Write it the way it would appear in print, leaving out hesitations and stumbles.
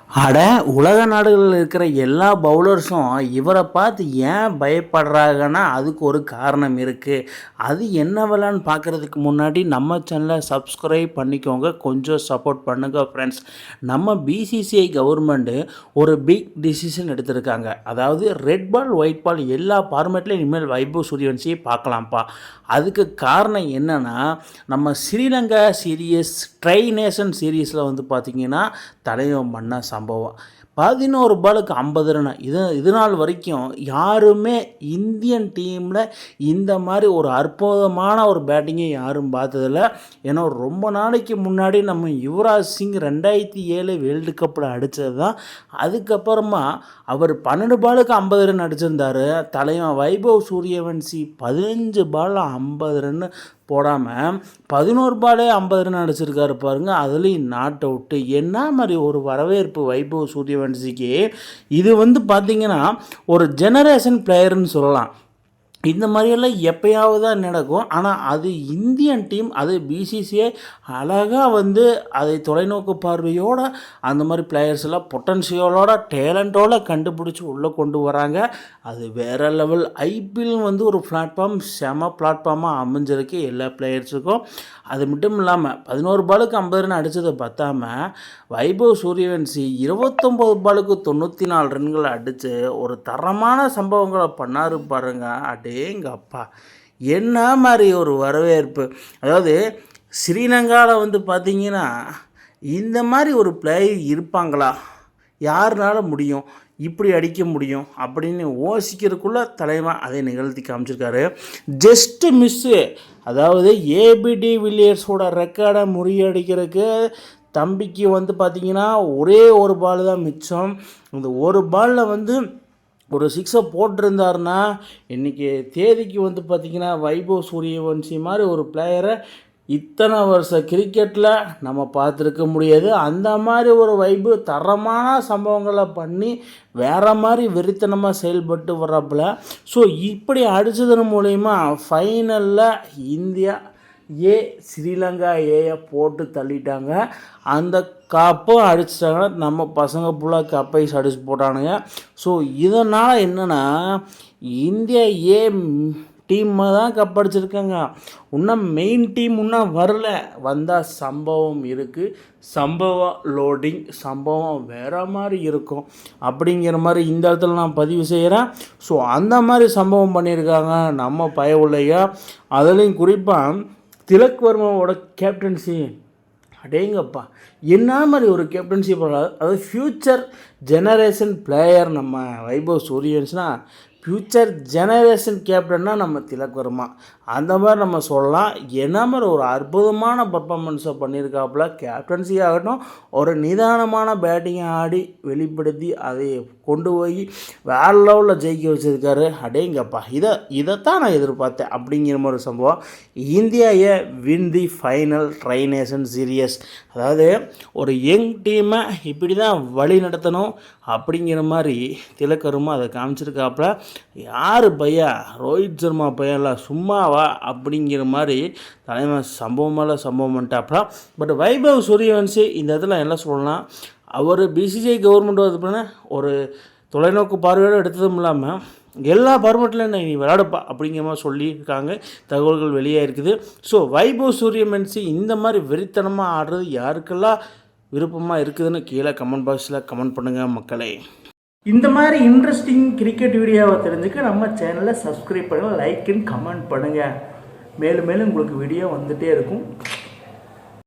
அட உலக நாடுகளில் இருக்கிற எல்லா பவுலர்ஸும் இவரை பார்த்து ஏன் பயப்படுறாங்கன்னா அதுக்கு ஒரு காரணம் இருக்குது. அது என்னவெல்லான்னு பார்க்குறதுக்கு முன்னாடி நம்ம சேனலை சப்ஸ்கிரைப் பண்ணிக்கோங்க, கொஞ்சம் சப்போர்ட் பண்ணுங்க ஃப்ரெண்ட்ஸ். நம்ம பிசிசிஐ கவர்மெண்ட்டு ஒரு பிக் டிசிஷன் எடுத்திருக்காங்க. அதாவது ரெட் பால் ஒயிட் பால் எல்லா ஃபார்மேட்லேயும் இனிமேல் வைபவ் சூரியவன்சியை பார்க்கலாம்ப்பா. அதுக்கு காரணம் என்னென்னா, நம்ம ஸ்ரீலங்கா சீரியஸ் ட்ரை நேஷன் சீரீஸில் வந்து பார்த்திங்கன்னா தலைவன் பண்ண சம்பவம் 11 பாலுக்கு 50 ரன். இது நாள் வரைக்கும் யாருமே இந்தியன் டீமில் இந்த மாதிரி ஒரு அற்புதமான ஒரு பேட்டிங்கை யாரும் பார்த்ததில்ல. ஏன்னா ரொம்ப நாளைக்கு முன்னாடி நம்ம யுவராஜ் சிங் 2007 வேர்ல்டு கப்பில் அடித்தது தான். அதுக்கப்புறமா அவர் 12 பாலுக்கு 50 ரன் அடிச்சிருந்தார். தலைவன் வைபவ் சூரியவன்சி 15 பாலில் 50 ரன் போடாமல் 11 பாலே 50 ரன் அடிச்சிருக்காரு பாருங்கள். அதுலேயும் நாட் அவுட்டு. என்ன மாதிரி ஒரு வரவேற்பு வைபவ் சூரியவன்சிக்கு. இது வந்து பார்த்திங்கன்னா ஒரு ஜெனரேஷன் பிளேயர்னு சொல்லலாம். இந்த மாதிரியெல்லாம் எப்போயாவது தான் நடக்கும். ஆனால் அது இந்தியன் டீம், அது பிசிசிஐ அழகாக வந்து அதை தொலைநோக்கு பார்வையோடு அந்த மாதிரி பிளேயர்ஸ் எல்லாம் பொட்டன்ஷியலோட டேலண்ட்டோடு கண்டுபிடிச்சி உள்ளே கொண்டு வராங்க. அது வேறு லெவல். ஐபிஎல் வந்து ஒரு பிளாட்ஃபார்ம், செம பிளாட்ஃபார்மாக அமைஞ்சிருக்கு எல்லா பிளேயர்ஸுக்கும். அது மட்டும் இல்லாமல் 11 பாலுக்கு 50 ரன் அடித்ததை பார்த்தாம வைபவ் சூரியவன்சி 29 பாலுக்கு 94 ரன்களை அடித்து ஒரு தரமான சம்பவங்களை பண்ணார் பாருங்க. அடேங்க அப்பா, என்ன மாதிரி ஒரு வரவேற்பு. அதாவது ஸ்ரீலங்காவில் வந்து பார்த்திங்கன்னா இந்த மாதிரி ஒரு பிளேயர் இருப்பாங்களா, யாருனால முடியும் இப்படி அடிக்க முடியும் அப்படின்னு யோசிக்கிறதுக்குள்ளே தலைவன் அதை நிகழ்த்தி காமிச்சிருக்காரு. Just miss. அதாவது ஏபிடி வில்லியர்ஸோட ரெக்கார்டை முறியடிக்கிறதுக்கு தம்பிக்கு வந்து பார்த்திங்கன்னா ஒரே ஒரு பால் தான் மிச்சம். இந்த ஒரு பாலில் வந்து ஒரு 6 போட்டிருந்தாருன்னா இன்றைக்கி தேதிக்கு வந்து பார்த்திங்கன்னா வைபவ் சூரியவன்சி மாதிரி ஒரு பிளேயரை இத்தனை வருஷம் கிரிக்கெட்டில் நம்ம பார்த்துருக்க முடியாது. அந்த மாதிரி ஒரு வைபு தரமான சம்பவங்களை பண்ணி வேறு மாதிரி வெறித்தனமாக செயல்பட்டு வர்றப்பில். ஸோ இப்படி அடித்ததன் மூலயமா ஃபைனலில் இந்தியா ஸ்ரீலங்கா ஏயை போட்டு தள்ளிட்டாங்க. அந்த கப்பும் அடிச்சிட்டாங்க. நம்ம பசங்க ஃபுல்லாக கப்பை அடிச்சு போட்டானுங்க. ஸோ இதனால் என்னென்னா இந்தியா டீம் தான் கப் அடிச்சிருக்காங்க. இன்னும் மெயின் டீம் இன்னும் வரல. வந்தால் சம்பவம் இருக்குது. சம்பவம் லோடிங், சம்பவம் வேறு மாதிரி இருக்கும் அப்படிங்கிற மாதிரி இந்த இடத்துல நான் பதிவு செய்கிறேன். ஸோ அந்த மாதிரி சம்பவம் பண்ணியிருக்காங்க நம்ம பயவுள்ளையா. அதுலேயும் குறிப்பாக திலக் வர்மாவோட கேப்டன்சி, அடேங்கப்பா என்ன மாதிரி ஒரு கேப்டன்சி பண்ணலாம். அதாவது ஃப்யூச்சர் ஜெனரேஷன் பிளேயர் நம்ம வைபவ் சூரியவன்சினா ஃப்யூச்சர் ஜெனரேஷன் கேப்டன்னா நம்ம திலக் வர்மா. அந்த மாதிரி நம்ம சொல்லலாம். என்ன மாதிரி ஒரு அற்புதமான பர்ஃபார்மன்ஸை பண்ணியிருக்காப்புல. கேப்டன்சி ஆகட்டும், ஒரு நிதானமான பேட்டிங்கை ஆடி வெளிப்படுத்தி அதை கொண்டு போய் வேறு லெவலில் ஜெயிக்க வச்சுருக்காரு. அடேங்கப்பா, இதைத்தான் நான் எதிர்பார்த்தேன் அப்படிங்கிற மாதிரி சம்பவம். India win the final tri nation series. அதாவது ஒரு யங் டீமை இப்படி தான் வழி நடத்தணும் அப்படிங்கிற மாதிரி திலக் வர்மா அதை காமிச்சிருக்காப்புல. யார் பையா, ரோஹித் சர்மா பையன்ல சும்மாவா அப்படிங்கிற மாதிரி தலைமை சம்பவம் மேலே சம்பவம் பண்ணிட்டாப்புல. பட் வைபவ் சூரியவன்சி இந்த இடத்துல என்ன சொல்லலாம், அவர் பிசிசிஐ கவர்மெண்ட் வந்து பண்ண ஒரு தொலைநோக்கு பார்வையோடு எடுத்ததும் இல்லாமல் எல்லா ஃபார்மேட்லையும் நீ விளையாடுப்பா அப்படிங்கிற மாதிரி சொல்லியிருக்காங்க. தகவல்கள் வெளியே இருக்குது. ஸோ வைபவ் சூரியவன்சி இந்த மாதிரி வெறித்தனமாக ஆடுறது யாருக்கெல்லாம் விருப்பமாக இருக்குதுன்னு கீழே கமெண்ட் பாக்ஸில் கமெண்ட் பண்ணுங்கள் மக்களே. இந்த மாதிரி இன்ட்ரெஸ்டிங் கிரிக்கெட் வீடியோவை தெரிஞ்சுக்க நம்ம சேனலை சப்ஸ்கிரைப் பண்ணுங்கள், லைக் அண்ட் கமெண்ட் பண்ணுங்கள். மேலும் மேலும் உங்களுக்கு வீடியோ வந்துகிட்டே இருக்கும்.